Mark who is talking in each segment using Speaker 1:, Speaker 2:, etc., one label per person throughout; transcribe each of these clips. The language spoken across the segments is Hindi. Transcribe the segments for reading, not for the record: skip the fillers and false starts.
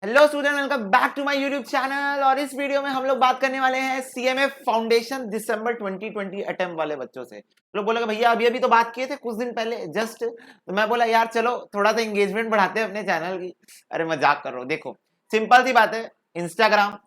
Speaker 1: Hello student, welcome back to my YouTube channel. और इस वीडियो में हम लोग बात करने वाले हैं सीएमए फाउंडेशन दिसंबर 2020 अटेम्प्ट वाले बच्चों से। लोग बोलेगा भैया अभी अभी तो बात किए थे कुछ दिन पहले जस्ट, तो मैं बोला यार चलो थोड़ा सा एंगेजमेंट बढ़ाते हैं अपने चैनल की। अरे मजाक कर रहा हूँ। देखो सिंपल सी बात है, इंस्टाग्राम,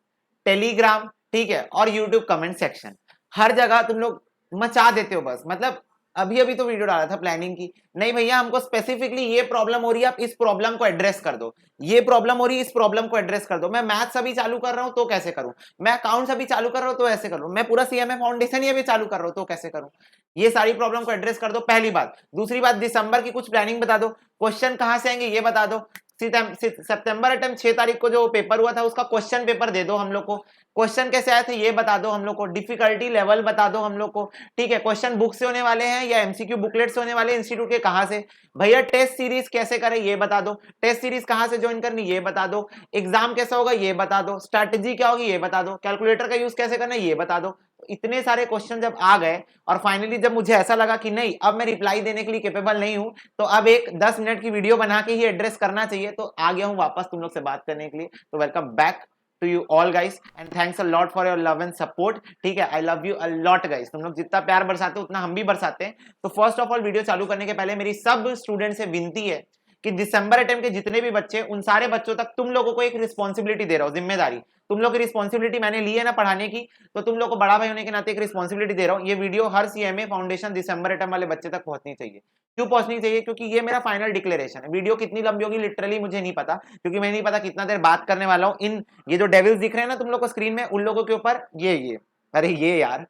Speaker 1: टेलीग्राम, ठीक है, और यूट्यूब कमेंट सेक्शन, हर जगह तुम लोग मचा देते हो बस। मतलब अभी अभी तो वीडियो डाला था प्लानिंग की, नहीं भैया हमको स्पेसिफिकली ये प्रॉब्लम हो रही है, आप इस प्रॉब्लम को एड्रेस कर दो। ये प्रॉब्लम हो रही है, इस प्रॉब्लम को एड्रेस कर दो। मैं मैथ्स अभी चालू कर रहा हूं तो कैसे करूं, मैं अकाउंट्स अभी चालू कर रहा हूं तो ऐसे करूं, मैं पूरा सीएमए फाउंडेशन ही अभी चालू कर रहा हूं तो कैसे करूं। ये सारी प्रॉब्लम को एड्रेस कर दो, पहली बात। दूसरी बात, दिसंबर की कुछ प्लानिंग बता दो, क्वेश्चन कहां से आएंगे ये बता दो। सितंबर अटेम्प्ट 6 तारीख को जो पेपर हुआ था उसका क्वेश्चन पेपर दे दो हम लोग को, क्वेश्चन कैसे आए थे ये बता दो हम लोग को, डिफिकल्टी लेवल बता दो हम लोग को, ठीक है। क्वेश्चन बुक से होने वाले हैं या एमसीक्यू बुकलेट से होने वाले, इंस्टीट्यूट के कहां से, भैया टेस्ट सीरीज कैसे करें ये बता दो, टेस्ट सीरीज कहां से ज्वाइन करनी ये बता दो, एग्जाम कैसा होगा ये बता दो, स्ट्रैटेजी क्या होगी ये बता दो, कैलकुलेटर का यूज कैसे करना है ये बता दो। इतने सारे क्वेश्चन जब आ गए और फाइनली जब मुझे ऐसा लगा कि नहीं अब मैं रिप्लाई देने के लिए कैपेबल नहीं हूं, तो अब एक 10 मिनट की वीडियो बना के ही एड्रेस करना चाहिए, तो आ गया हूं वापस तुम लोग से बात करने के लिए। तो welcome back to you all guys and thanks a lot for your love and support, ठीक है। I love you a lot guys, तुम लोग जितना प्यार बरसाते हो उतना हम भी बरसाते हैं। तो फर्स्ट ऑफ ऑल वीडियो चालू करने के पहले मेरी सब स्टूडेंट से विनती है कि दिसंबर अटेम्प्ट के जितने भी बच्चे, उन सारे बच्चों तक तुम लोगों को एक रिस्पॉन्सिबिलिटी दे रहा हूं, जिम्मेदारी तुम लोग की रिस्पॉन्सिबिलिटी मैंने ली है ना पढ़ाने की, तो तुम लोग को बड़ा भाई होने के नाते एक रिस्पॉन्सिबिलिटी दे रहा हूं। ये वीडियो हर सीएमए फाउंडेशन दिसंबर अटेम्प्ट वाले बच्चे तक पहुंचनी चाहिए। क्यों पहुंचनी चाहिए? क्योंकि ये मेरा फाइनल डिक्लेरेशन है। वीडियो कितनी लंबी होगी लिटरली मुझे नहीं पता, क्योंकि मैं नहीं पता कितना देर बात करने वाला हूं। इन ये जो डेविल्स दिख रहे हैं ना तुम लोग को स्क्रीन में, उन लोगों के ऊपर ये अरे ये यार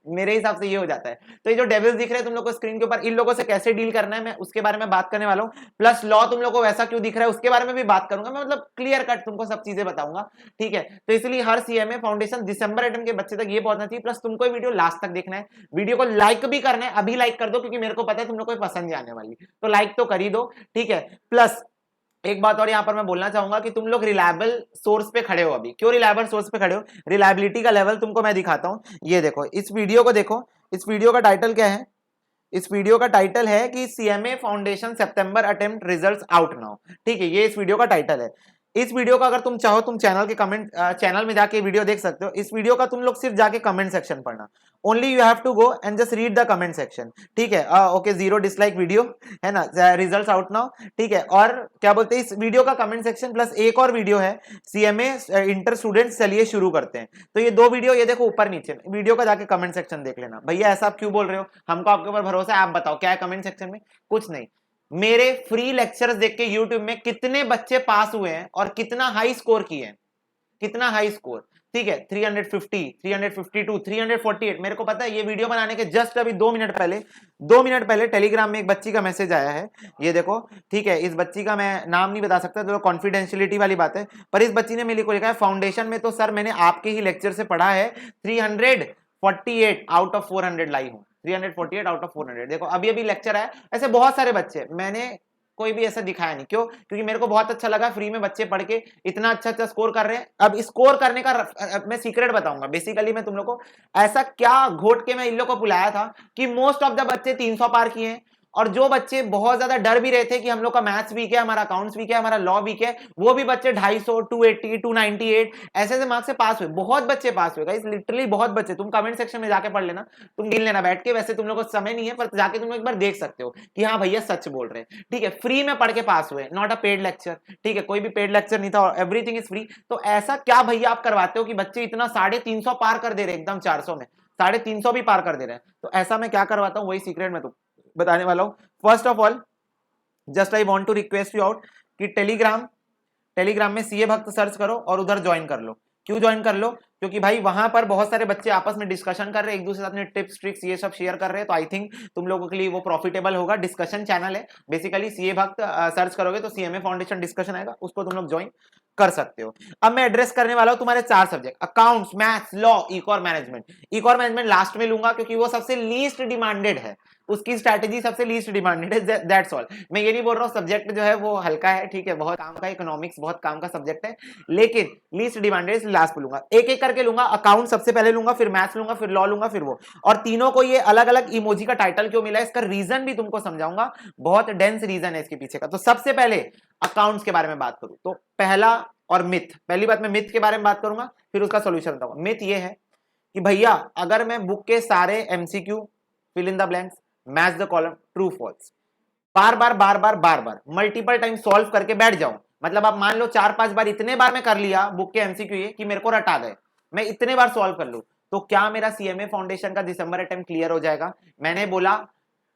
Speaker 1: मेरे हिसाब से ये हो जाता है। तो ये जो डेविल्स दिख रहे हैं तुम लोग को स्क्रीन के ऊपर, इन लोगों से कैसे डील करना है मैं उसके बारे में बात करने वाला हूं। प्लस लॉ तुम लोग को वैसा क्यों दिख रहा है उसके बारे में भी बात करूंगा मैं, मतलब क्लियर कट तुमको सब चीजें बताऊंगा, ठीक है। तो इसलिए हर सीएमए फाउंडेशन दिसंबर अटेम्प्ट के बच्चे तक ये पहुंचना चाहिए। प्लस तुमको वीडियो लास्ट तक देखना है, वीडियो को लाइक भी करना है, अभी लाइक कर दो क्योंकि मेरे को पता है तुम लोग को पसंद नहीं आने वाली, तो लाइक तो कर ही दो, ठीक है। प्लस एक बात और यहां पर मैं बोलना चाहूंगा कि तुम लोग रिलायबल सोर्स पे खड़े हो। अभी क्यों रिलायबल सोर्स पे खड़े हो? रिलायबिलिटी का लेवल तुमको मैं दिखाता हूं। ये देखो इस वीडियो को देखो, इस वीडियो का टाइटल क्या है? इस वीडियो का टाइटल है कि सीएमए फाउंडेशन सितंबर अटेम्प्ट रिजल्ट्स आउट नाउ, ठीक है। ये इस वीडियो का टाइटल है। इस वीडियो का अगर तुम चाहो तुम चैनल के कमेंट चैनल में जाके वीडियो देख सकते हो। इस वीडियो का तुम लोग सिर्फ जाके कमेंट सेक्शन पढ़ना, only you have to go and just read the comment section, ठीक है। ओके, 0 डिसलाइक वीडियो है ना, रिजल्ट्स आउट नाउ, ठीक है। और क्या बोलते हैं इस वीडियो का कमेंट सेक्शन प्लस एक और वीडियो है सीएमए इंटर स्टूडेंट्स, चलिए शुरू करते हैं। तो ये दो वीडियो, ये देखो ऊपर नीचे वीडियो का जाके कमेंट सेक्शन देख लेना। भैया ऐसा आप क्यों बोल रहे हो? हमको आपके ऊपर भरोसा है, आप बताओ क्या है कमेंट सेक्शन में? कुछ नहीं। मेरे फ्री लेक्चर्स देख के YouTube में कितने बच्चे पास हुए हैं और कितना हाई स्कोर किए हैं, कितना हाई स्कोर, ठीक है। 350, 352, 348, मेरे को पता है। ये वीडियो बनाने के जस्ट अभी 2 मिनट पहले टेलीग्राम में एक बच्ची का मैसेज आया है, ये देखो, ठीक है। इस बच्ची का मैं नाम नहीं बता सकता, तो कॉन्फिडेंशियलिटी वाली बात है, पर इस बच्ची ने मेरे को लिखा है फाउंडेशन में तो सर मैंने आपके ही लेक्चर से पढ़ा है 348 आउट ऑफ 400 लाई हूं, 348 आउट ऑफ 400। देखो अभी अभी लेक्चर आया। ऐसे बहुत सारे बच्चे, मैंने कोई भी ऐसा दिखाया नहीं। क्यों? क्योंकि मेरे को बहुत अच्छा लगा फ्री में बच्चे पढ़ के इतना अच्छा अच्छा स्कोर कर रहे हैं। अब स्कोर करने का मैं सीक्रेट बताऊंगा। बेसिकली मैं तुम लोग को ऐसा क्या घोट के मैं इन लोग को बुलाया था कि मोस्ट ऑफ द बच्चे 300 पार किए हैं, और जो बच्चे बहुत ज्यादा डर भी रहे थे कि हम लोग का मैथ्स वीक है, हमारा अकाउंट्स वीक है, हमारा लॉ वीक है, वो भी बच्चे 250, 280, 298 ऐसे ऐसे मार्क्स से पास हुए। बहुत बच्चे पास हुए गाइस, लिटरली बहुत बच्चे। तुम कमेंट सेक्शन में जाके पढ़ लेना, तुम गिन लेना बैठ के। वैसे तुम लोग को समय नहीं है, पर जाके तुम लोग एक बार देख सकते हो कि हाँ भैया सच बोल रहे हैं, ठीक है। फ्री में पढ़ के पास हुए, नॉट अ पेड लेक्चर, ठीक है। कोई भी पेड लेक्चर नहीं था, एवरीथिंग इज फ्री। तो ऐसा क्या भैया आप करवाते हो कि बच्चे इतना 350 पार कर दे रहे, एकदम 400 में 350 भी पार कर दे रहे हैं? तो ऐसा मैं क्या करवाता हूँ वही सीक्रेट मैं तुम बताने वाला हूं। First of all just I want to request you out कि टेलीग्राम में सीए भक्त सर्च करो और उधर ज्वाइन कर लो। क्यों ज्वाइन कर लो? क्योंकि भाई वहां पर बहुत सारे बच्चे आपस में डिस्कशन कर रहे हैं, एक दूसरे साथ में टिप्स ट्रिक्स ये सब शेयर कर रहे हैं, तो आई थिंक तुम लोगों के लिए वो प्रॉफिटेबल होगा। डिस्कशन चैनल है बेसिकली, सीए भक्त सर्च करोगे तो सीएमए फाउंडेशन डिस्कशन आएगा, उसको तुम लोग ज्वाइन कर सकते हो। अब मैं एड्रेस करने वाला हूं तुम्हारे 4 subject, accounts, maths, law, eco or management. Eco or management last में लूंगा क्योंकि वो सबसे लीस्ट डिमांडेड है, उसकी स्ट्रैटेजी सबसे लीस्ट डिमांडेड है, दैट्स ऑल। मैं ये नहीं बोल रहा हूँ सब्जेक्ट जो है वो हल्का है, ठीक है, बहुत काम का, इकोनॉमिक्स बहुत काम का सब्जेक्ट है, लेकिन लीस्ट डिमांडेड लास्ट में लूंगा। एक एक करके लूंगा, अकाउंट सबसे पहले लूंगा, फिर मैथ्स लूंगा, फिर लॉ लूंगा, फिर वो। और तीनों को ये अलग अलग इमोजी का टाइटल क्यों मिला है इसका रीजन भी तुमको समझाऊंगा, बहुत डेंस रीजन है इसके पीछे का। तो सबसे पहले अकाउंट्स के बारे में बात करूं तो पहला और मिथ। पहली बात मैं मिथ के बारे में बात करूंगा, फिर उसका सोल्यूशन बताऊंगा। मिथ ये है कि भैया अगर मैं बुक के सारे MCQ, fill in the blanks, match the column, true false बार बार मल्टीपल टाइम सॉल्व करके बैठ जाऊं, मतलब आप मान लो 4-5 बार इतने बार मैं कर लिया बुक के एमसीक्यू ये कि मेरे को रटा गए, मैं इतने बार सॉल्व कर लूं, तो क्या मेरा सीएमए फाउंडेशन का दिसंबर अटेम्प्ट क्लियर हो जाएगा? मैंने बोला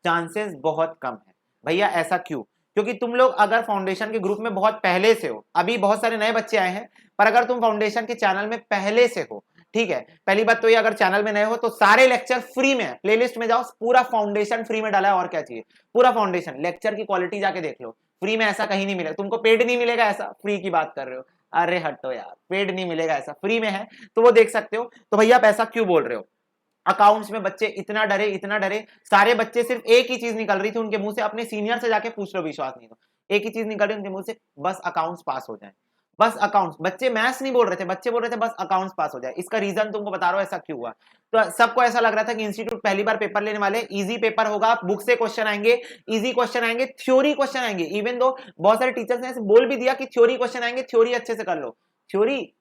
Speaker 1: चांसेस बहुत कम है। भैया ऐसा क्यों? क्योंकि तुम लोग अगर फाउंडेशन के ग्रुप में बहुत पहले से हो, अभी बहुत सारे नए बच्चे आए हैं, पर अगर तुम फाउंडेशन के चैनल में पहले से हो, ठीक है, पहली बात तो ये, अगर चैनल में नए हो तो सारे लेक्चर फ्री में है, प्लेलिस्ट में जाओ, पूरा फाउंडेशन फ्री में डाला है, और क्या चाहिए? पूरा फाउंडेशन, लेक्चर की क्वालिटी जाके देख लो, फ्री में ऐसा कहीं नहीं मिलेगा तुमको, पेड नहीं मिलेगा ऐसा, फ्री की बात कर रहे हो, अरे हटो यार, पेड नहीं मिलेगा ऐसा, फ्री में है तो वो देख सकते हो। तो भैया आप ऐसा क्यों बोल रहे हो? अकाउंट्स में बच्चे इतना डरे, सारे बच्चे सिर्फ एक ही चीज निकल रही थी उनके मुंह से, अपने सीनियर से जाके पूछ लो, विश्वास नहीं तो एक ही चीज निकल रही उनके मुंह से, बस अकाउंट्स पास हो जाए, बस अकाउंट्स। बच्चे मैथ्स नहीं बोल रहे थे, बच्चे बोल रहे थे बस अकाउंट्स पास हो जाए। इसका रीजन तुमको बता रहा हूं ऐसा क्यों हुआ। तो सबको ऐसा लग रहा था कि इंस्टीट्यूट पहली बार पेपर लेने वाले, इजी पेपर होगा, बुक से क्वेश्चन आएंगे, इजी क्वेश्चन आएंगे, थ्योरी क्वेश्चन आएंगे, इवन दो बहुत सारे टीचर्स ने ऐसे बोल भी दिया कि थ्योरी क्वेश्चन आएंगे, थ्योरी अच्छे से कर लो। थ्योरी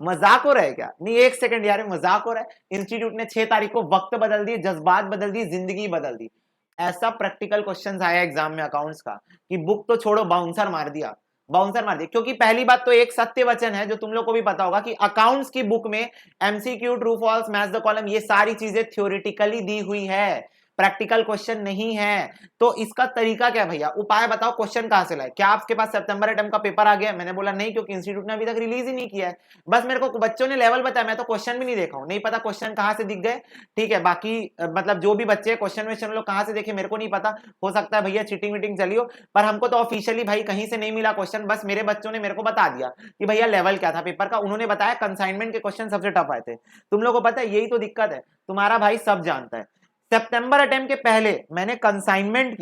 Speaker 1: मजाक हो रहा है क्या? नहीं, एक सेकंड यार, मजाक हो रहा है। इंस्टीट्यूट ने 6 तारीख को वक्त बदल दिए, जज्बात बदल दिए, जिंदगी बदल दी। ऐसा प्रैक्टिकल क्वेश्चंस आया एग्जाम में अकाउंट्स का कि बुक तो छोड़ो, बाउंसर मार दिया, बाउंसर मार दिया। क्योंकि पहली बात तो एक सत्य वचन है जो तुम लोग को भी पता होगा कि अकाउंट्स की बुक में MCQ, true false, match the column, ये सारी चीजें थ्योरेटिकली दी हुई है, प्रैक्टिकल क्वेश्चन नहीं है। तो इसका तरीका क्या भैया? उपाय बताओ, क्वेश्चन कहां से लाए? क्या आपके पास सितंबर अटेम्प्ट का पेपर आ गया? मैंने बोला नहीं, क्योंकि इंस्टीट्यूट ने अभी तक रिलीज ही नहीं किया है। बस मेरे को बच्चों ने लेवल बताया, मैं तो क्वेश्चन भी नहीं देखा हूं, नहीं पता क्वेश्चन कहां से दिख गए, ठीक है। बाकी मतलब जो भी बच्चे क्वेश्चन वेश्चन लोग कहां से देखे मेरे को नहीं पता, हो सकता है भैया चीटिंग वीटिंग चली हो, पर हमको तो ऑफिशियली भाई कहीं से नहीं मिला क्वेश्चन। बस मेरे बच्चों ने मेरे को बता दिया कि भैया लेवल क्या था पेपर का, उन्होंने बताया कंसाइनमेंट के क्वेश्चन सबसे टफ आए थे। तुम लोग को पता है यही तो दिक्कत है, तुम्हारा भाई सब जानता है। सितंबर अटेम्प्ट के पहले मैंने कंसाइनमेंट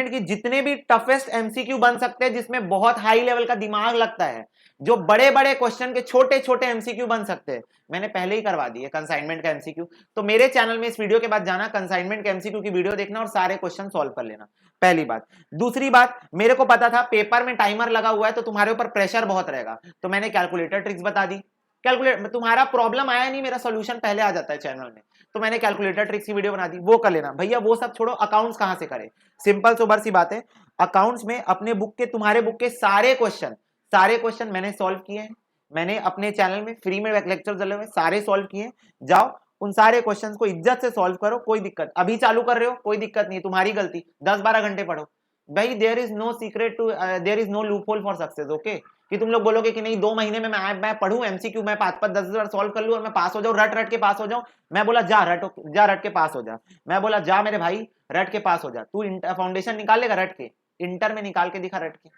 Speaker 1: की जितने भी टफेस्ट एमसीक्यू बन सकते हैं, जिसमें बहुत हाई लेवल का दिमाग लगता है, जो बड़े बड़े क्वेश्चन के छोटे छोटे एमसीक्यू बन सकते हैं, मैंने पहले ही करवा दिए कंसाइनमेंट का एमसीक्यू। तो मेरे चैनल में इस वीडियो के बाद जाना, कंसाइनमेंट के एमसीक्यू की वीडियो देखना और सारे क्वेश्चन सॉल्व कर लेना, पहली बात। दूसरी बात, मेरे को पता था पेपर में टाइमर लगा हुआ है तो तुम्हारे ऊपर प्रेशर बहुत रहेगा, तो मैंने कैलकुलेटर ट्रिक्स बता दी। कैलकुलेट, तुम्हारा प्रॉब्लम आया नहीं, मेरा सोल्यूशन पहले आ जाता है चैनल में, तो मैंने कैलकुलेटर ट्रिक्स की वीडियो बना दी, वो कर लेना भैया। वो सब छोड़ो, अकाउंट्स कहां से करें? सिंपल सोबर सी बात है, अकाउंट्स में अपने बुक के, तुम्हारे बुक के सारे क्वेश्चन मैंने सॉल्व किए हैं, मैंने अपने चैनल में फ्री में लेक्चर चले हुए सारे सॉल्व किए। जाओ उन सारे क्वेश्चंस को इज्जत से सॉल्व करो, कोई दिक्कत, अभी चालू कर रहे हो कोई दिक्कत नहीं, तुम्हारी गलती, 10-12 घंटे पढ़ो भाई। There is no secret to, there is no loophole for success, okay. कि तुम लोग बोलोगे कि नहीं 2 महीने में मैं पढ़ूं एमसीक्यू, मैं 5-10 बार सॉल्व कर लूं और मैं पास हो जाऊं, रट के पास हो जाऊं। मैं बोला जा रट के पास हो जा, मैं बोला जा मेरे भाई रट के पास हो जा। तू फाउंडेशन निकाल लेगा रट के, इंटर में निकाल के दिखा रट के,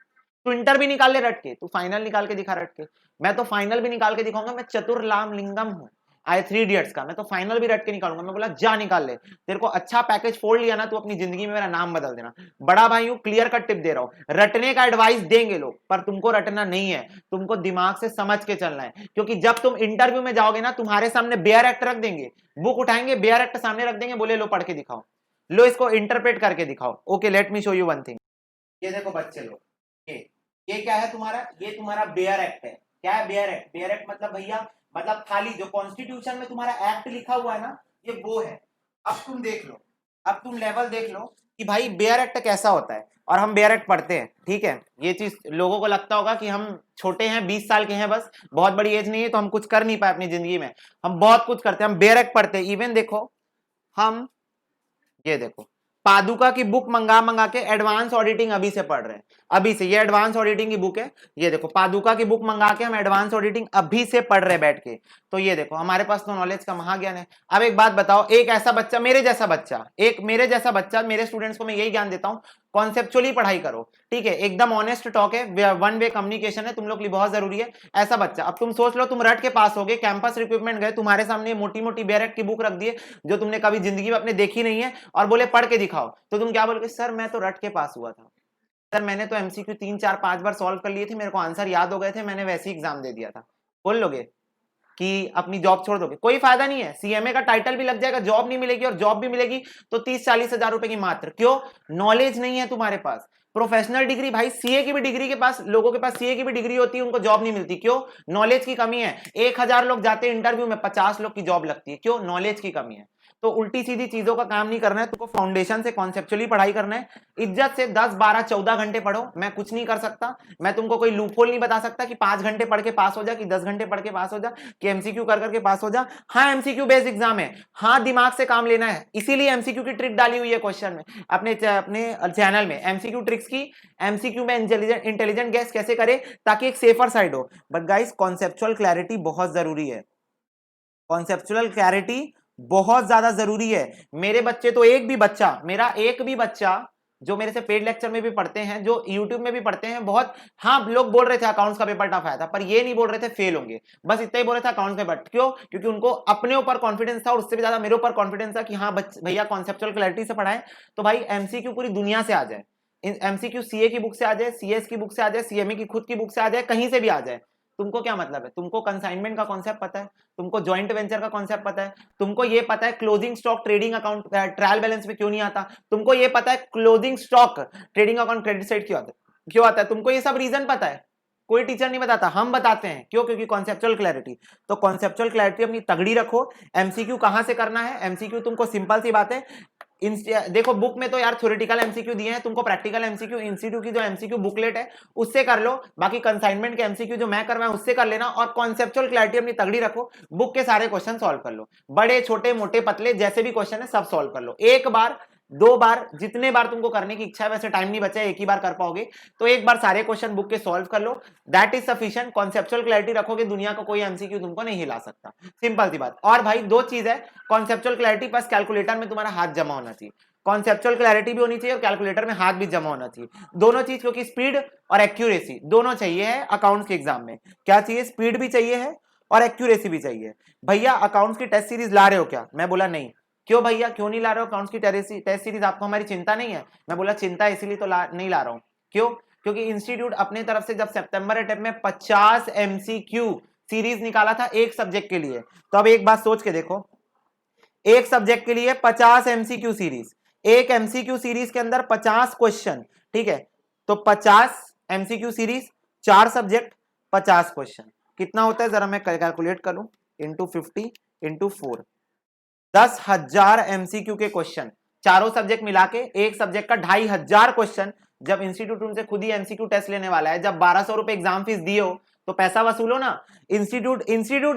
Speaker 1: तू इंटर भी निकाल ले रट के, तू फाइनल निकाल के दिखा रट के, मैं तो फाइनल भी निकाल के दिखाऊंगा, मैं चतुर्लाम लिंगम हूं आए 3 इडियट्स का, मैं तो फाइनल भी रट के निकालूंगा। मैं बोला जा निकाल ले, तेरे को अच्छा पैकेज फोड़ लिया ना तू अपनी जिंदगी में मेरा नाम बदल देना। बड़ा भाई हूं, क्लियर कट टिप दे रहा हूं, रटने का एडवाइस देंगे लोग, पर तुमको रटना नहीं है, तुमको दिमाग से समझ के चलना है। क्योंकि जब तुम इंटरव्यू में जाओगे ना, तुम्हारे सामने बेयर एक्ट रख देंगे, बुक उठाएंगे, बेयर एक्ट सामने रख देंगे, बोले लो पढ़ के दिखाओ, लो इसको इंटरप्रेट करके दिखाओ। Okay let me show you one thing. ये देखो बच्चे लोग, ये क्या है तुम्हारा? ये तुम्हारा बेयर एक्ट है। क्या है बेयर एक्ट? बेयर एक्ट मतलब भैया, मतलब खाली जो कॉन्स्टिट्यूशन में तुम्हारा एक्ट लिखा हुआ है ना, ये वो है। अब तुम देख लो, अब तुम लेवल देख लो कि भाई बेयर एक्ट कैसा होता है, और हम बेयर एक्ट पढ़ते हैं, ठीक है। ये चीज लोगों को लगता होगा कि हम छोटे हैं, 20 साल के हैं, बस बहुत बड़ी एज नहीं है तो हम कुछ कर नहीं पाए अपनी जिंदगी में, हम बहुत कुछ करते हैं, हम बेयर एक्ट पढ़ते हैं। इवन देखो, हम ये देखो पादुका की बुक मंगा के एडवांस ऑडिटिंग अभी से पढ़ रहे हैं, अभी से, ये एडवांस ऑडिटिंग की बुक है। ये देखो पादुका की बुक मंगा के हम एडवांस ऑडिटिंग अभी से पढ़ रहे बैठ के। तो ये देखो हमारे पास तो नॉलेज का महाज्ञान है। अब एक बात बताओ, एक ऐसा बच्चा, मेरे जैसा बच्चा, मेरे स्टूडेंट्स को मैं यही ज्ञान देता हूं, कॉन्सेप्चुअली पढ़ाई करो, ठीक है, एकदम ऑनेस्ट टॉक है, वन वे कम्युनिकेशन है, तुम लोग के लिए बहुत जरूरी है ऐसा बच्चा। अब तुम सोच लो, तुम रट के पास हो गए, कैंपस रिक्रूटमेंट गए, तुम्हारे सामने मोटी मोटी बेरेट की बुक रख दी है जो तुमने कभी जिंदगी में अपने देखी नहीं है, और बोले पढ़ के दिखाओ, तो तुम क्या बोलोगे? सर मैं तो रट के पास हुआ था, सर मैंने तो एमसीक्यू 3-4-5 बार सॉल्व कर लिए थे, मेरे को आंसर याद हो गए थे, मैंने वैसे ही एग्जाम दे दिया था। बोल लोगे कि अपनी जॉब छोड़ दोगे? कोई फायदा नहीं है, सीएमए का टाइटल भी लग जाएगा, जॉब नहीं मिलेगी, और जॉब भी मिलेगी तो 30-40 हजार रुपए की मात्र। क्यों? नॉलेज नहीं है तुम्हारे पास, प्रोफेशनल डिग्री, भाई सीए की भी डिग्री के पास, लोगों के पास सीए की भी डिग्री होती है, उनको जॉब नहीं मिलती। क्यों? नॉलेज की कमी है। 1000 लोग जाते हैं इंटरव्यू में, 50 लोग की जॉब लगती है। क्यों? नॉलेज की कमी है। तो उल्टी सीधी चीजों का काम नहीं करना है, तुमको फाउंडेशन से कॉन्सेप्चुअली पढ़ाई करना है। इज्जत से 10 12 14 घंटे पढ़ो, मैं कुछ नहीं कर सकता, मैं तुमको कोई लूपहोल नहीं बता सकता कि 5 घंटे पढ़ के पास हो जा, कि 10 घंटे पढ़ के पास हो जा, कि एमसीक्यू कर करके पास हो जा। हाँ एमसीक्यू बेस्ड एग्जाम है, हाँ दिमाग से काम लेना है, इसीलिए एमसीक्यू की ट्रिक डाली हुई है क्वेश्चन में, अपने चैनल में एमसीक्यू ट्रिक्स की, एमसीक्यू में इंटेलिजेंट गैस कैसे करे ताकि एक सेफर साइड हो। बट गाइस कॉन्सेप्चुअल क्लैरिटी बहुत जरूरी है, कॉन्सेप्चुअल क्लैरिटी बहुत ज्यादा जरूरी है। मेरे बच्चे तो मेरा एक भी बच्चा जो मेरे से पेड लेक्चर में भी पढ़ते हैं, जो यूट्यूब में भी पढ़ते हैं, बहुत हाँ लोग बोल रहे थे अकाउंट्स का पेपर टफ आया था, पर ये नहीं बोल रहे थे फेल होंगे, बस इतना ही बोल रहे थे अकाउंट्स पेपर। क्यों? क्योंकि उनको अपने ऊपर कॉन्फिडेंस था और उससे भी ज्यादा मेरे ऊपर कॉन्फिडेंस था कि हाँ भैया कॉन्सेप्चुअल क्लैरिटी से पढ़ाएं तो भाई एमसीक्यू पूरी दुनिया से आ जाए, एमसीक्यू सीए की बुक से आ जाए, सीएस की बुक से आ जाए, सीएमए की खुद की बुक से आ जाए, कहीं से भी आ जाए। तुमको क्या मतलब है? तुमको कंसाइनमेंट का कॉन्सेप्ट पता है, तुमको जॉइंट वेंचर का कॉन्सेप्ट पता है, तुमको ये पता है closing stock trading account trial balance में क्यों नहीं आता, तुमको ये पता है closing stock trading account credit side क्यों आता है, तुमको ये सब रीजन पता है। कोई टीचर नहीं बताता, हम बताते हैं। क्यों? क्योंकि कॉन्सेप्चुअल क्लैरिटी। तो कॉन्सेप्चुअल क्लैरिटी अपनी तगड़ी रखो। एमसीक्यू कहां से करना है? एमसीक्यू तुमको सिंपल सी बात है, देखो बुक में तो यार थ्योरेटिकल एमसीक्यू दिए हैं, तुमको प्रैक्टिकल एमसीक्यू इंस्टीट्यूट की जो एमसीक्यू बुकलेट है उससे कर लो, बाकी कंसाइनमेंट के एमसीक्यू जो मैं कर रहा हूं उससे कर लेना, और कॉन्सेप्चुअल क्लैरिटी अपनी तगड़ी रखो, बुक के सारे क्वेश्चन सॉल्व कर लो, बड़े छोटे मोटे पतले जैसे भी क्वेश्चन है सब सॉल्व कर लो, एक बार 2 बार जितने बार तुमको करने की इच्छा है, वैसे टाइम नहीं बचा है एक ही बार कर पाओगे, तो एक बार सारे क्वेश्चन बुक के सॉल्व कर लो, that is sufficient. Conceptual clarity रखोगे, दुनिया का कोई एमसीक्यू तुमको नहीं हिला सकता, सिंपल सी बात। और भाई 2 चीज है, कॉन्सेप्चुअल क्लैरिटी प्लस कैलकुलेटर में तुम्हारा हाथ जमा होना चाहिए, कॉन्सेप्चुअल क्लैरिटी भी होनी चाहिए और कैलकुलेटर में हाथ भी जमा होना चाहिए, दोनों चीज, क्योंकि स्पीड और एक्यूरेसी दोनों चाहिए है अकाउंट्स के एग्जाम में। क्या चाहिए? स्पीड भी चाहिए है और एक्यूरेसी भी चाहिए। भैया अकाउंट्स की टेस्ट सीरीज ला रहे हो क्या? मैं बोला नहीं। क्यों भैया क्यों नहीं ला रहे हो अकाउंट्स की टेस्ट सीरीज? आपको हमारी चिंता नहीं है? मैं बोला चिंता इसीलिए तो नहीं ला रहा हूं। क्यों? क्योंकि इंस्टीट्यूट अपने तरफ से जब सितंबर अटेम्प्ट में 50 एमसीक्यू सीरीज निकाला था एक सब्जेक्ट के लिए, तो अब एक बात सोच के देखो, एक सब्जेक्ट के लिए 50 एमसीक्यू सीरीज, एक एमसीक्यू सीरीज के अंदर 50 क्वेश्चन, ठीक है, तो 50 एमसीक्यू सीरीज, 4 सब्जेक्ट, 50 क्वेश्चन, कितना होता है जरा मैं कैलकुलेट कर लूं, इंटू 50 इंटू 4, 10,000 एमसीक्यू के क्वेश्चन, चारों सब्जेक्ट मिला के एक सब्जेक्ट का 2,500 क्वेश्चन। जब इंस्टीट्यूट उनसे खुद ही एमसीक्यू टेस्ट लेने वाला है, जब 1200 रुपए एग्जाम फीस दिए हो तो पैसा वसूलो ना। इंस्टीट्यूट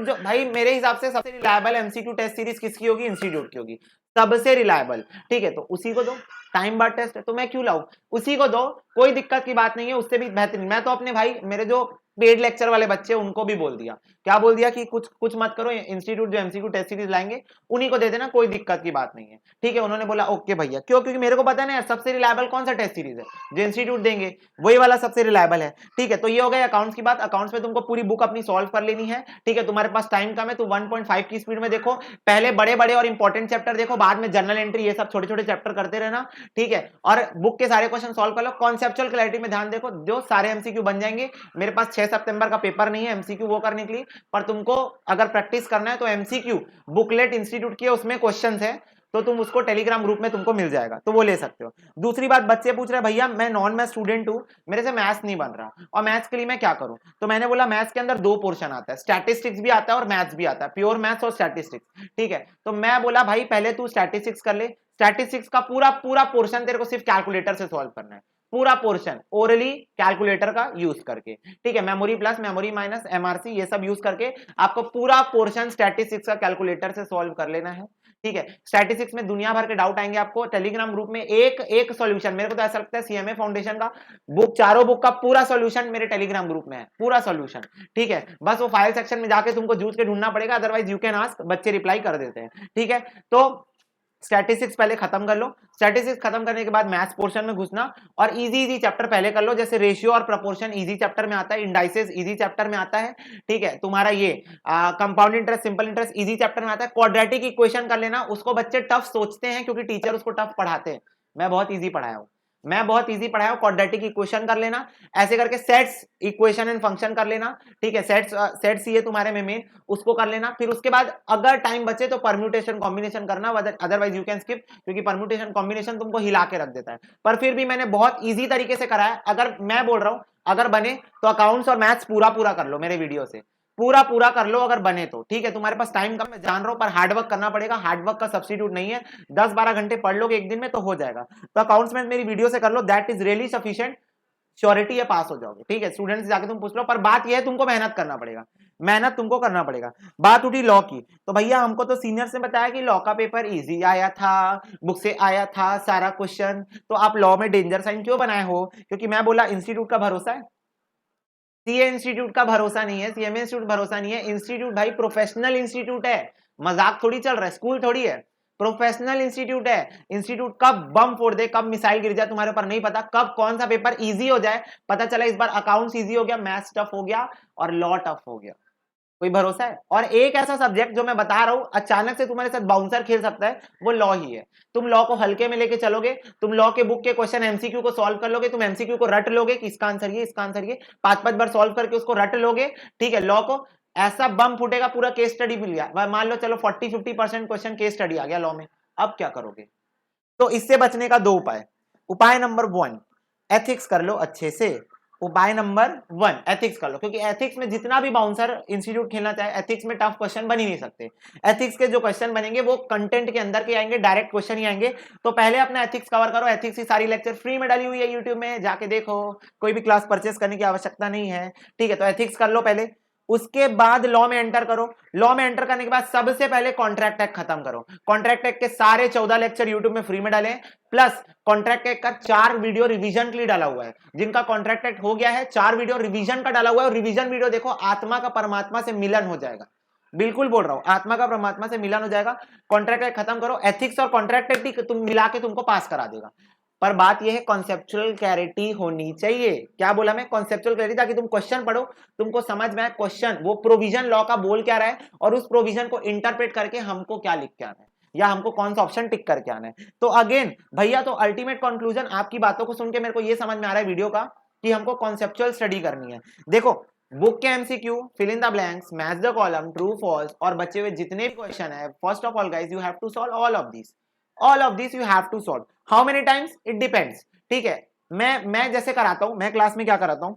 Speaker 1: जो भाई मेरे हिसाब से सबसे रिलायबल एमसीक्यू टेस्ट सीरीज किसकी होगी? इंस्टीट्यूट की होगी, सबसे रिलायबल, ठीक है, तो उसी को दो, टाइम बार टेस्ट है तो मैं क्यों लाऊं, उसी को दो, कोई दिक्कत की बात नहीं है, उससे भी बेहतरीन। मैं तो अपने भाई मेरे जो पेड लेक्चर वाले बच्चे उनको भी बोल दिया, क्या बोल दिया कि कुछ मत करो, इंस्टीट्यूट जो एमसीक्यू टेस्ट सीरीज लाएंगे उन्हीं को दे देना, कोई दिक्कत की बात नहीं है, ठीक है। उन्होंने बोला ओके भैया। क्यों? क्योंकि मेरे को पता है ना सबसे रिलायबल कौन सा टेस्ट सीरीज है, जो इंस्टीट्यूट देंगे वही वाला सबसे रिलायबल है, ठीक है। तो ये हो गया अकाउंट्स की बात। अकाउंट्स में तुमको पूरी बुक अपनी सॉल्व कर लेनी है, ठीक है, तुम्हारे पास टाइम कम है तो 1.5 की स्पीड में देखो, पहले बड़े बड़े और इंपॉर्टेंट चैप्टर देखो, बाद में जनरल एंट्री ये सब छोटे छोटे चैप्टर करते रहना, ठीक है, और बुक के सारे क्वेश्चन सॉल्व कर लो। कॉन्सेप्चुअल क्लैरिटी में ध्यान देखो, जो सारे एमसीक्यू बन जाएंगे। मेरे पास 6 सितंबर का पेपर नहीं है एमसीक्यू वो करने के लिए, पर तुमको अगर प्रैक्टिस करना है तो एमसीक्यू बुकलेट इंस्टीट्यूट की है, उसमें क्वेश्चंस है, तो तुम उसको टेलीग्राम ग्रुप में तुमको मिल जाएगा, तो वो ले सकते हो। दूसरी बात, बच्चे पूछ रहे हैं भैया मैं नॉन मैथ स्टूडेंट हूं, मेरे से मैथ्स नहीं बन रहा और मैथ्स के लिए मैं क्या करूं? तो मैंने बोला मैथ्स के अंदर 2 पोर्शन आता है, स्टैटिस्टिक्स भी आता है और मैथ्स भी आता है, प्योर मैथ्स और स्टैटिस्टिक्स, ठीक है। तो मैं बोला भाई पहले तू स्टैटिस्टिक्स कर ले, स्टैटिस्टिक्स का पूरा पूरा पोर्शन तेरे को सिर्फ कैलकुलेटर से सॉल्व करना है, पूरा पोर्शन ओरली कैलकुलेटर का यूज करके, ठीक है, memory plus memory minus MRC ये सब यूज करके आपको पूरा पोर्शन स्टैटिस्टिक्स का कैलकुलेटर से सॉल्व कर लेना है, ठीक है। स्टैटिस्टिक्स में दुनिया भर के डाउट आएंगे आपको, टेलीग्राम ग्रुप में एक एक सॉल्यूशन, मेरे को तो ऐसा लगता है सीएमए फाउंडेशन का बुक, चारों बुक का पूरा सॉल्यूशन मेरे टेलीग्राम ग्रुप में है, पूरा सॉल्यूशन, ठीक है। बस वो फाइल सेक्शन में जाके तुमको जूझ के ढूंढना पड़ेगा, अदरवाइज यू कैन आस्क, बच्चे रिप्लाई कर देते हैं, ठीक है। तो स्टैटिस्टिक्स पहले खत्म कर लो, स्टैटिस्टिक्स खत्म करने के बाद मैथ्स पोर्शन में घुसना और इजी चैप्टर पहले कर लो, जैसे रेशियो और प्रोपोर्शन इजी चैप्टर में आता है, इंडाइसेस इजी चैप्टर में आता है, ठीक है। तुम्हारा ये compound interest simple interest easy chapter में आता है। क्वाड्रेटिक इक्वेशन कर लेना, उसको बच्चे टफ सोचते हैं क्योंकि टीचर उसको टफ पढ़ाते हैं, मैं बहुत इजी पढ़ाया हूं, मैं बहुत इजी पढ़ाया हूं, क्वाड्रेटिक इक्वेशन कर लेना, ऐसे करके सेट्स इक्वेशन एंड फंक्शन कर लेना, ठीक है, सेट्स ये तुम्हारे में मेन, उसको कर लेना। फिर उसके बाद अगर टाइम बचे तो परम्यूटेशन कॉम्बिनेशन करना, अदरवाइज यू कैन स्किप, क्योंकि परम्यूटेशन कॉम्बिनेशन तुमको हिला के रख देता है। पर फिर भी मैंने बहुत ईजी तरीके से कराया। अगर मैं बोल रहा हूं अगर बने तो अकाउंट्स और मैथ्स पूरा कर लो मेरे वीडियो से, पूरा कर लो अगर बने तो, ठीक है। तुम्हारे पास टाइम कम, मैं जान रहा हूं, पर हार्डवर्क करना पड़ेगा, हार्डवर्क का सब्स्टिट्यूट नहीं है। 10-12 घंटे पढ़ लोगे एक दिन में तो हो जाएगा। तो अकाउंट्स में मेरी वीडियो से कर लो, that is really sufficient, surety है पास हो जाओगे, ठीक है। स्टूडेंट्स जाके तुम पूछ लो, पर बात यह है तुमको मेहनत करना पड़ेगा, मेहनत तुमको करना पड़ेगा। बात उठी लॉ की, तो भैया हमको तो सीनियर्स ने बताया कि लॉ का पेपर इजी आया था, बुक से आया था सारा क्वेश्चन, तो आप लॉ में डेंजर साइन क्यों बनाए हो? क्योंकि मैं बोला इंस्टीट्यूट का भरोसा है, सीए इंस्टीट्यूट का भरोसा नहीं है, सीएमए इंस्टीट्यूट भरोसा नहीं है। इंस्टीट्यूट भाई प्रोफेशनल इंस्टीट्यूट है, मजाक थोड़ी चल रहा है, स्कूल थोड़ी है, प्रोफेशनल इंस्टीट्यूट है। इंस्टीट्यूट कब बम फोड़ दे, कब मिसाइल गिर जाए तुम्हारे ऊपर नहीं पता, कब कौन सा पेपर इजी हो जाए पता चला। इस बार अकाउंट्स इजी हो गया, मैथ्स टफ हो गया और लॉ टफ हो गया, कोई भरोसा है? और एक ऐसा सब्जेक्ट जो मैं बता रहा हूं अचानक से तुम्हारे साथ बाउंसर खेल सकता है, वो लॉ ही है। तुम लॉ को हल्के में लेके चलोगे, तुम लॉ के बुक के क्वेश्चन एमसीक्यू को सॉल्व कर लोगे, तुम एमसीक्यू को रट लोगे कि इसका आंसर ये, इसका आंसर ये, 5-5 बार सॉल्व करके उसको रट लोगे, ठीक है। लॉ को ऐसा बम फूटेगा, पूरा केस स्टडी मिल गया, मान लो चलो 40-50% क्वेश्चन केस स्टडी आ गया लॉ में, अब क्या करोगे? तो इससे बचने का 2 उपाय। उपाय नंबर 1, एथिक्स कर लो अच्छे से। उपाय नंबर 1, एथिक्स कर लो, क्योंकि एथिक्स में जितना भी बाउंसर इंस्टीट्यूट खेलना चाहे, एथिक्स में टफ क्वेश्चन बन ही नहीं सकते। एथिक्स के जो क्वेश्चन बनेंगे वो कंटेंट के अंदर के आएंगे, डायरेक्ट क्वेश्चन ही आएंगे। तो पहले अपना एथिक्स कवर करो। एथिक्स की सारी लेक्चर फ्री में डाली हुई है यूट्यूब में, जाके देखो, कोई भी क्लास परचेस करने की आवश्यकता नहीं है, ठीक है। तो एथिक्स कर लो पहले, उसके बाद लॉ में एंटर करो। लॉ में एंटर करने के बाद सबसे पहले कॉन्ट्रैक्ट एक्ट खत्म करो। कॉन्ट्रैक्ट एक्ट के सारे 14 लेक्चर यूट्यूब में फ्री में डाले, प्लस कॉन्ट्रैक्ट एक्ट का 4 वीडियो रिवीजन के लिए डाला हुआ है। जिनका कॉन्ट्रैक्ट एक्ट हो गया है, 4 वीडियो रिवीजन का डाला हुआ है, और रिवीजन वीडियो देखो, आत्मा का परमात्मा से मिलन हो जाएगा। बिल्कुल बोल रहा हूं, आत्मा का परमात्मा से मिलन हो जाएगा। कॉन्ट्रैक्ट एक्ट खत्म करो, एथिक्स और कॉन्ट्रैक्ट एक्ट तुम मिला के तुमको पास करा देगा। पर बात यह है कॉन्सेप्चुअल क्लैरिटी होनी चाहिए। क्या बोला मैं? कॉन्सेप्चुअल क्लैरिटी, ताकि तुम क्वेश्चन पढ़ो, तुमको समझ में आए क्वेश्चन, वो प्रोविजन लॉ का बोल क्या रहा है, और उस प्रोविजन को इंटरप्रेट करके हमको क्या लिख के आना है, या हमको कौन सा ऑप्शन टिक करके आना है। तो अगेन भैया, तो अल्टीमेट कंक्लूजन आपकी बातों को सुन के मेरे को ये समझ में आ रहा है वीडियो का, कि हमको कॉन्सेप्चुअल स्टडी करनी है। देखो, बुक के MCQ, fill in the blanks, match the column, true false, और बचे हुए जितने भी क्वेश्चन है, first of all guys, you have to solve all of this. All of this you have to solve. How many times? It depends, ठीक है। मैं जैसे कराता हूं, मैं क्लास में क्या कराता हूं,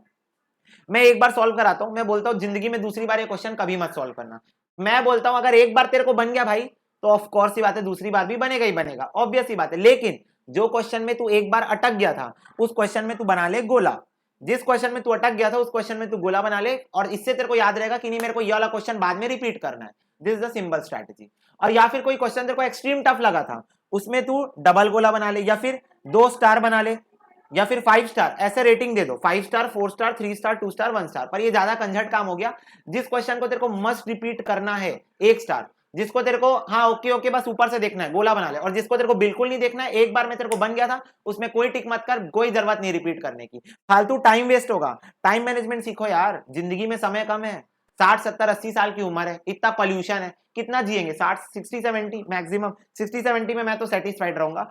Speaker 1: मैं एक बार सॉल्व कराता हूं, मैं बोलता हूं जिंदगी में दूसरी बार ये क्वेश्चन कभी मत सॉल्व करना। मैं बोलता हूं अगर एक बार तेरे को बन गया भाई, तो ऑफ कोर्स ही बात है, दूसरी बार भी बनेगा ही बनेगा, ऑब्वियस ही बात है। लेकिन जो क्वेश्चन में तू एक बार अटक गया था, उस क्वेश्चन में तू बना ले गोला। जिस क्वेश्चन में तू अटक गया था, उस क्वेश्चन में तू गोला बना ले, और इससे तेरे को याद रहेगा कि नहीं, मेरे को ये वाला क्वेश्चन बाद में रिपीट करना है। This is the simple strategy. और या फिर कोई क्वेश्चन तेरे को एक्सट्रीम टफ लगा था, उसमें तू डबल गोला बना ले, या फिर 2 स्टार बना ले, या फिर 5 स्टार, ऐसे रेटिंग दे दो, 5 star, 4 star, 3 star, 2 star, 1 star. पर ये ज्यादा कंझट काम हो गया। जिस क्वेश्चन को तेरे को मस्ट रिपीट करना है, 1 स्टार। जिसको तेरे को हाँ ओके ओके बस ऊपर से देखना है, गोला बना ले। और जिसको तेरे को बिल्कुल नहीं देखना है, एक बार में तेरे को बन गया था, उसमें कोई टिक मत कर, कोई जरूरत नहीं रिपीट करने की, फालतू टाइम वेस्ट होगा। टाइम मैनेजमेंट सीखो यार, जिंदगी में समय कम है, 60 70 80 साल की उम्र है, इतना पॉल्यूशन है, कितना जिएंगे? 60 60 70 मैक्सिमम, 60 70 में मैं तो सेटिस्फाइड रहूंगा,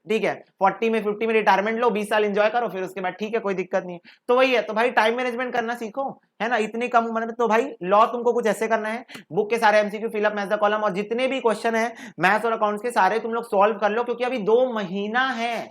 Speaker 1: ठीक है। 40 में 50 में रिटायरमेंट लो, 20 साल एंजॉय करो, फिर उसके बाद ठीक है, कोई दिक्कत नहीं है। तो वही है, तो भाई टाइम मैनेजमेंट करना सीखो, है ना, इतनी कम उम्र में। तो भाई लॉ तुमको कुछ ऐसे करना है, बुक के सारे MCQ fill up, match the column, और जितने भी क्वेश्चन है मैथ्स और अकाउंट्स के सारे तुम लोग सॉल्व कर लो, क्योंकि अभी 2 महीना है,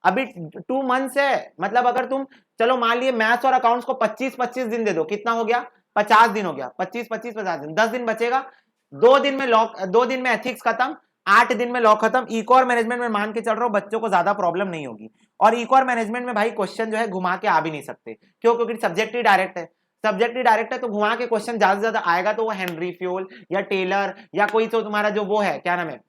Speaker 1: अभी 2 मंथ्स है। मतलब अगर तुम चलो मान लिए मैथ्स और अकाउंट्स को 25-25 दिन दे दो, कितना हो गया? 50 दिन हो गया। 25-25 50 दिन, 10 दिन बचेगा। 2 दिन में लॉ, 2 दिन में एथिक्स खत्म, 8 दिन में लॉ खत्म। इकोर मैनेजमेंट में मान के चल रहा हूं बच्चों को ज्यादा प्रॉब्लम नहीं होगी। और इकोर मैनेजमेंट में भाई क्वेश्चन जो है घुमा के आ भी नहीं सकते, क्यों? क्योंकि सब्जेक्ट ही डायरेक्ट है, सब्जेक्ट ही डायरेक्ट है, तो घुमा के क्वेश्चन ज्यादा से ज्यादा आएगा तो वो हेनरी फ्यूल या टेलर, या कोई तो तुम्हारा जो वो है, क्या नाम है,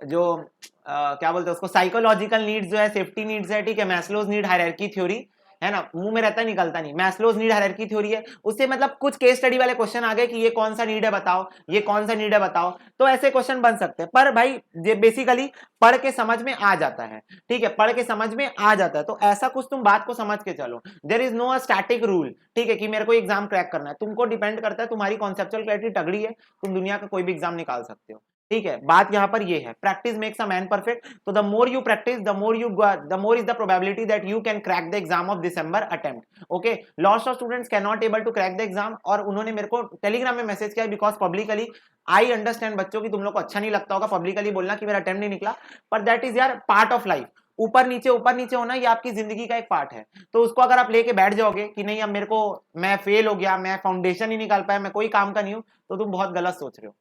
Speaker 1: क्या बोलते हैं उसको, साइकोलॉजिकल नीड्स जो है, सेफ्टी नीड्स है, ठीक है, मैस्लोज नीड हायरार्की थ्योरी है ना, मुंह में रहता है निकलता नहीं, मैस्लोज नीड हायरार्की थ्योरी है। उससे मतलब कुछ केस स्टडी वाले क्वेश्चन आ गए कि ये कौन सा नीड है बताओ, ये कौन सा नीड है बताओ, तो ऐसे क्वेश्चन बन सकते हैं। पर भाई ये बेसिकली पढ़ के समझ में आ जाता है, ठीक है, पढ़ के समझ में आ जाता है। तो ऐसा कुछ तुम बात को समझ के चलो, there is no static rule, ठीक है, कि मेरे को एग्जाम क्रैक करना है। तुमको डिपेंड करता है, तुम्हारी कॉन्सेप्चुअल क्लैरिटी तगड़ी है, तुम दुनिया का कोई भी एग्जाम निकाल सकते हो। ठीक है, बात यहां पर ये है, practice makes a man perfect. तो the more you practice, the more is the probability that you can crack the exam of December attempt. Okay, lots of students can not able to crack the exam, और उन्होंने मेरे को टेलीग्राम में मैसेज किया, बिकॉज पब्लिकली आई अंडरस्टैंड बच्चों की तुम लोग को अच्छा नहीं लगता होगा पब्लिकली बोलना कि मेरा अटेम्प्ट नहीं निकला, पर दैट इज यार पार्ट ऑफ लाइफ। ऊपर नीचे होना ये आपकी जिंदगी का एक पार्ट है। तो उसको अगर आप लेके बैठ जाओगे कि नहीं अब मेरे को, मैं फेल हो गया, मैं फाउंडेशन ही निकाल पाया, मैं कोई काम का नहीं हूं, तो तुम बहुत गलत सोच रहे हो,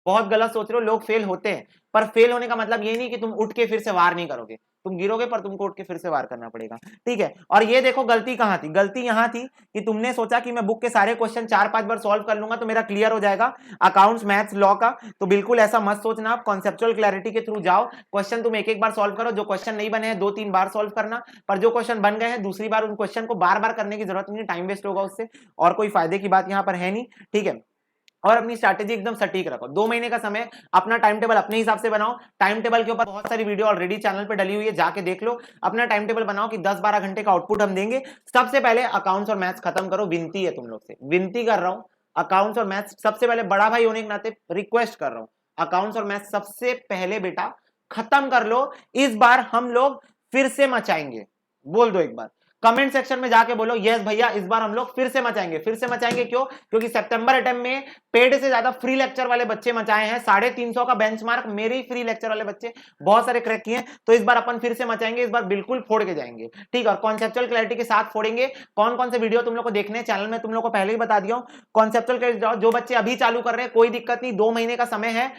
Speaker 1: बहुत गलत सोच रहे हो। लोग फेल होते हैं, पर फेल होने का मतलब ये नहीं कि तुम उठ के फिर से वार नहीं करोगे, तुम गिरोगे पर तुमको उठ के फिर से वार करना पड़ेगा। ठीक है, और ये देखो गलती कहां थी, गलती यहां थी कि तुमने सोचा कि मैं बुक के सारे क्वेश्चन 4-5 बार सॉल्व कर लूंगा तो मेरा क्लियर हो जाएगा अकाउंट्स मैथ्स लॉ का। तो बिल्कुल ऐसा मत सोचना, आप कॉन्सेप्चुअल क्लैरिटी के थ्रू जाओ, क्वेश्चन तुम एक एक बार सॉल्व करो, जो क्वेश्चन नहीं बने हैं 2-3 बार सॉल्व करना, पर जो क्वेश्चन बन गए हैं दूसरी बार उन क्वेश्चन को बार बार करने की जरूरत नहीं, टाइम वेस्ट होगा उससे, और कोई फायदे की बात यहां पर है नहीं। ठीक है, और अपनी स्ट्रैटेजी एकदम सटीक रखो, 2 महीने का समय, अपना टाइम टेबल अपने हिसाब से बनाओ। टाइम टेबल के ऊपर बहुत सारी वीडियो ऑलरेडी चैनल पे डली हुई है, जाके देख लो। अपना टाइम टेबल बनाओ कि 10-12 घंटे का आउटपुट हम देंगे। सबसे पहले अकाउंट्स और मैथ्स खत्म करो, विनती है तुम लोग से, विनती कर रहा हूं, अकाउंट्स और मैथ्स सबसे पहले, बड़ा भाई होने के नाते रिक्वेस्ट कर रहा हूं, अकाउंट्स और मैथ्स सबसे पहले बेटा खत्म कर लो। इस बार हम लोग फिर से मचाएंगे, बोल दो एक बार कमेंट सेक्शन में जाके बोलो, यस भैया इस बार हम लोग फिर से मचाएंगे। फिर से मचाएंगे क्यों? क्योंकि सितंबर अटेम्प्ट में पेड से ज्यादा फ्री लेक्चर वाले बच्चे मचाए हैं, 350 का बेंचमार्क मेरे ही फ्री लेक्चर वाले बच्चे बहुत सारे क्रैक किए हैं। तो इस बार अपन फिर से मचाएंगे, इस बार बिल्कुल फोड़ के जाएंगे। ठीक है, और कॉन्सेप्चुअल क्लैरिटी के साथ फोड़ेंगे। कौन कौन से वीडियो तुम लोग को देखने हैं चैनल में, तुम लोग को पहले ही बता दिया हूं। कॉन्सेप्चुअल क्लैरिटी जो बच्चे अभी चालू कर रहे हैं कोई दिक्कत नहीं, 2 महीने का समय है,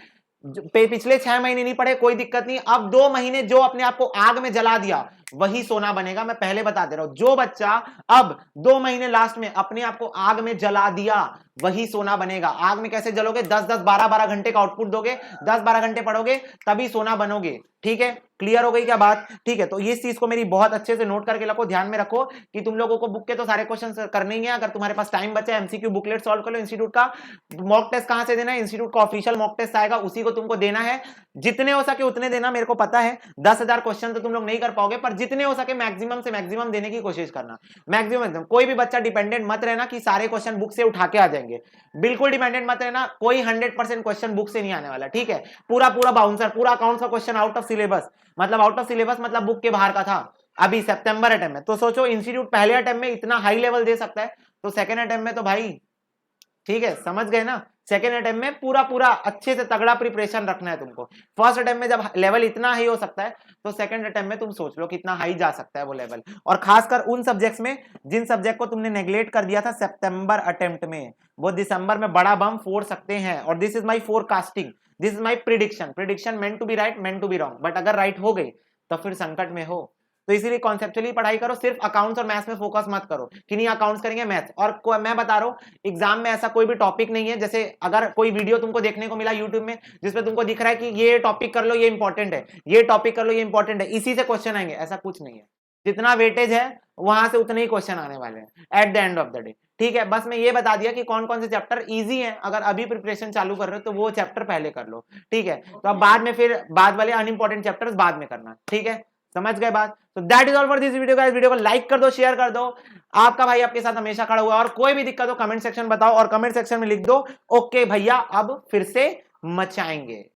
Speaker 1: पिछले 6 महीने नहीं पढ़े कोई दिक्कत नहीं। अब 2 महीने जो अपने आप को आग में जला दिया वही सोना बनेगा, मैं पहले बता दे रहा हूं। जो बच्चा अब 2 महीने लास्ट में अपने आप को आग में जला दिया वही सोना बनेगा। आग में कैसे जलोगे? 10-10 12-12 घंटे का आउटपुट दोगे, 10-12 घंटे पढ़ोगे तभी सोना बनोगे। ठीक है, क्लियर हो गई क्या बात? ठीक है, तो इस चीज को मेरी बहुत अच्छे से नोट करके रखो, ध्यान में रखो कि तुम लोगों को बुक के तो सारे क्वेश्चन करने ही है। अगर तुम्हारे पास टाइम बचा, एमसीक्यू बुकलेट सॉल्व कर लो। इंस्टीट्यूट का मॉक टेस्ट कहां से देना है? इंस्टीट्यूट का ऑफिशियल मॉक टेस्ट आएगा, उसी को तुमको देना है। जितने हो सके उतने देना, मेरे को पता है 10,000 क्वेश्चन तो तुम लोग नहीं कर पाओगे, पर जितने हो सके मैक्सिमम से मैक्सिमम देने की कोशिश करना, मैक्सिमम एकदम। कोई भी बच्चा डिपेंडेंट मत रहना कि सारे क्वेश्चन बुक से उठा के आ जाएंगे, बिल्कुल डिपेंडेंट मत रहना। कोई 100% क्वेश्चन बुक से नहीं आने वाला। ठीक है, पूरा पूरा बाउंसर, पूरा अकाउंट का क्वेश्चन आउट ऑफ सिलेबस, मतलब आउट ऑफ सिलेबस मतलब बुक के बाहर का था अभी सितंबर अटेम्प्ट में। तो सोचो इंस्टीट्यूट पहले अटेम्प्ट में इतना हाई लेवल दे सकता है, तो सेकंड अटेम्प्ट में तो भाई, ठीक है समझ गए ना, सेकेंड अटेम्प्ट में पूरा पूरा अच्छे से तगड़ा प्रिपरेशन रखना है तुमको। फर्स्ट अटेम्प्ट में जब लेवल इतना हाई हो सकता है, तो सेकंड अटेम्प्ट में तुम सोच लो कितना हाई जा सकता है वो लेवल। और खासकर उन सब्जेक्ट्स में जिन सब्जेक्ट को तुमने नेग्लेक्ट कर दिया था सितंबर अटेम्प्ट में, वो दिसंबर में बड़ा बम फोड़ सकते हैं। और this is my forecasting, this is my prediction, prediction meant to be right, meant to be wrong, but अगर राइट हो गई तो फिर संकट में हो। तो इसीलिए कॉन्सेप्चुअली पढ़ाई करो, सिर्फ अकाउंट्स और मैथ्स में फोकस मत करो कि नहीं अकाउंट्स करेंगे मैथ्स। और मैं बता रहा हूँ एग्जाम में ऐसा कोई भी टॉपिक नहीं है, जैसे अगर कोई वीडियो तुमको देखने को मिला यूट्यूब में जिसमें तुमको दिख रहा है कि ये टॉपिक कर लो ये इंपॉर्टेंट है, ये टॉपिक कर लो ये इंपॉर्टेंट है, इसी से क्वेश्चन आएंगे, ऐसा कुछ नहीं है। जितना वेटेज है वहां से उतने ही क्वेश्चन आने वाले हैं at the end of the day. ठीक है, बस मैं ये बता दिया कि कौन कौन से चैप्टर इजी हैं, अगर अभी प्रिपरेशन चालू कर रहे हो तो वो चैप्टर पहले कर लो। ठीक है, तो अब बाद में फिर बाद वाले अनइंपॉर्टेंट चैप्टर्स बाद में करना। ठीक है, समझ गए बात? तो that is all for this video guys. Video को लाइक कर दो, शेयर कर दो, आपका भाई आपके साथ हमेशा खड़ा हुआ है। और कोई भी दिक्कत हो कमेंट सेक्शन बताओ, और कमेंट सेक्शन में लिख दो ओके भैया अब फिर से मचाएंगे।